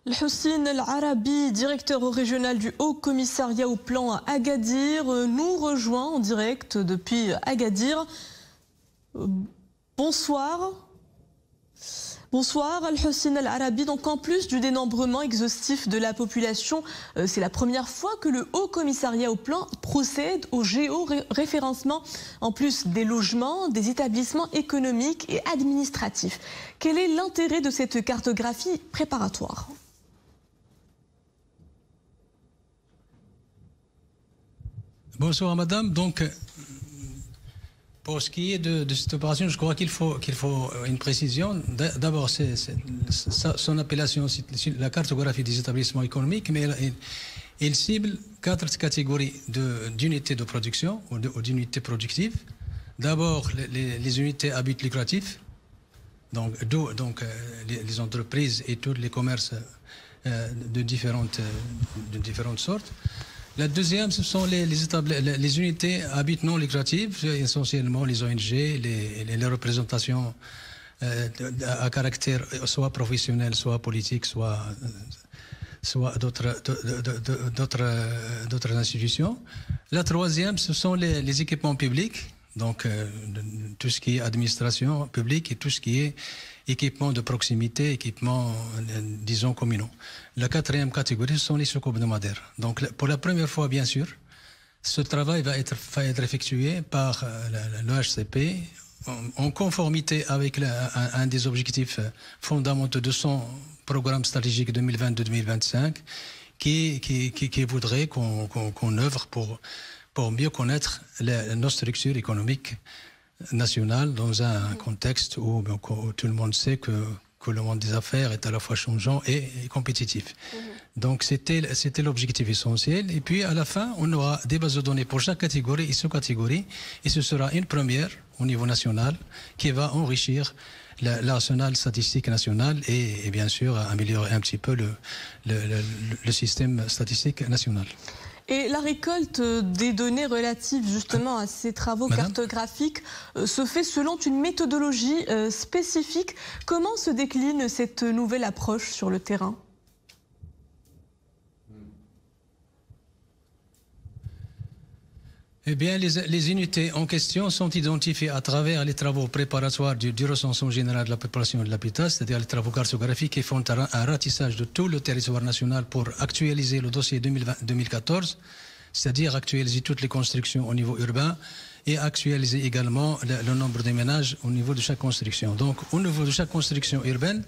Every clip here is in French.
Houssine El Arabi, directeur régional du Haut Commissariat au Plan à Agadir, nous rejoint en direct depuis Agadir. Bonsoir. Bonsoir Al-Houssine El Arabi. Donc en plus du dénombrement exhaustif de la population, c'est la première fois que le Haut Commissariat au Plan procède au géoréférencement, en plus des logements, des établissements économiques et administratifs. Quel est l'intérêt de cette cartographie préparatoire ? Bonsoir madame. Donc, pour ce qui est de cette opération, je crois qu'il faut une précision. D'abord, son appellation, c'est la cartographie des établissements économiques, mais il cible 4 catégories d'unités de production ou d'unités productives. D'abord, les unités à but lucratif, donc les entreprises et tous les commerces de différentes sortes. La deuxième, ce sont les unités à but non lucratif, essentiellement les ONG, les représentations à caractère soit professionnel, soit politique, soit d'autres institutions. La troisième, ce sont les équipements publics, donc tout ce qui est administration publique et tout ce qui est équipements de proximité, équipements, disons, communaux. La quatrième catégorie, ce sont les secours hebdomadaires. Donc, pour la première fois, bien sûr, ce travail va être effectué par l'OHCP en conformité avec un des objectifs fondamentaux de son programme stratégique 2022-2025 qui voudrait qu'on œuvre pour mieux connaître nos structures économiques nationale dans un contexte où tout le monde sait que le monde des affaires est à la fois changeant et compétitif. Donc c'était l'objectif essentiel. Et puis à la fin, on aura des bases de données pour chaque catégorie et sous-catégorie. Et ce sera une première au niveau national qui va enrichir l'arsenal statistique national et bien sûr améliorer un petit peu le système statistique national. Et la récolte des données relatives justement à ces travaux cartographiques se fait selon une méthodologie spécifique. Comment se décline cette nouvelle approche sur le terrain ? Eh bien, les unités en question sont identifiées à travers les travaux préparatoires du recensement général de la population et de l'habitat, c'est-à-dire les travaux cartographiques qui font un ratissage de tout le territoire national pour actualiser le dossier 2014, c'est-à-dire actualiser toutes les constructions au niveau urbain et actualiser également le nombre de ménages au niveau de chaque construction. Donc, au niveau de chaque construction urbaine,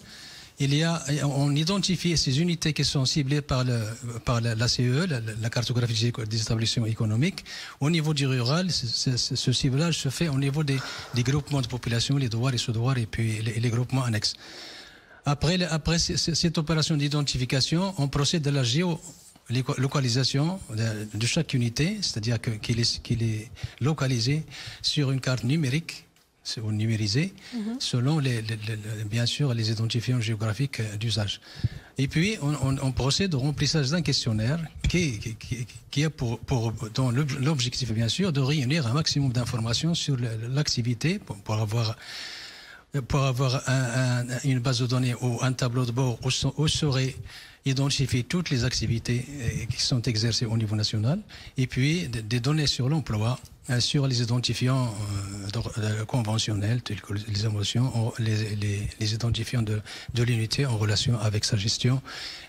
on identifie ces unités qui sont ciblées par la CE, la cartographie des établissements économiques. Au niveau du rural, ce ciblage se fait au niveau des groupements de population, les devoirs et sous-devoirs et puis les groupements annexes. Après cette opération d'identification, on procède à la géolocalisation de chaque unité, c'est-à-dire qu'il est localisé sur une carte numérique ou numérisé, selon bien sûr les identifiants géographiques d'usage. Et puis on procède au remplissage d'un questionnaire qui a dont l'objectif bien sûr de réunir un maximum d'informations sur l'activité pour avoir une base de données ou un tableau de bord où seraient identifier toutes les activités qui sont exercées au niveau national et puis des données sur l'emploi, sur les identifiants conventionnels tels que les émotions, les identifiants de l'unité en relation avec sa gestion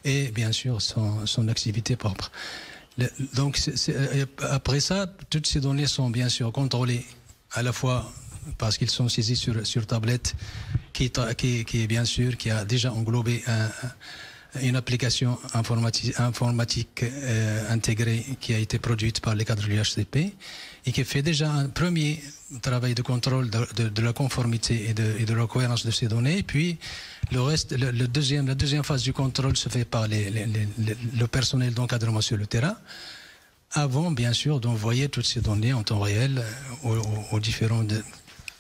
et bien sûr son activité propre. Donc après ça, toutes ces données sont bien sûr contrôlées à la fois parce qu'ils sont saisis sur tablette qui bien sûr qui a déjà englobé une application informatique intégrée qui a été produite par les cadres de l'UHCP et qui fait déjà un premier travail de contrôle de la conformité et de la cohérence de ces données. Et puis le reste, la deuxième phase du contrôle se fait par le personnel d'encadrement sur le terrain, avant bien sûr d'envoyer toutes ces données en temps réel aux différents...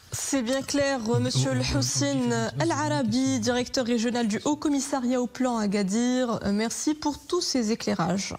C'est bien clair, monsieur Houssine El Arabi, directeur régional du Haut Commissariat au Plan à Agadir. Merci pour tous ces éclairages.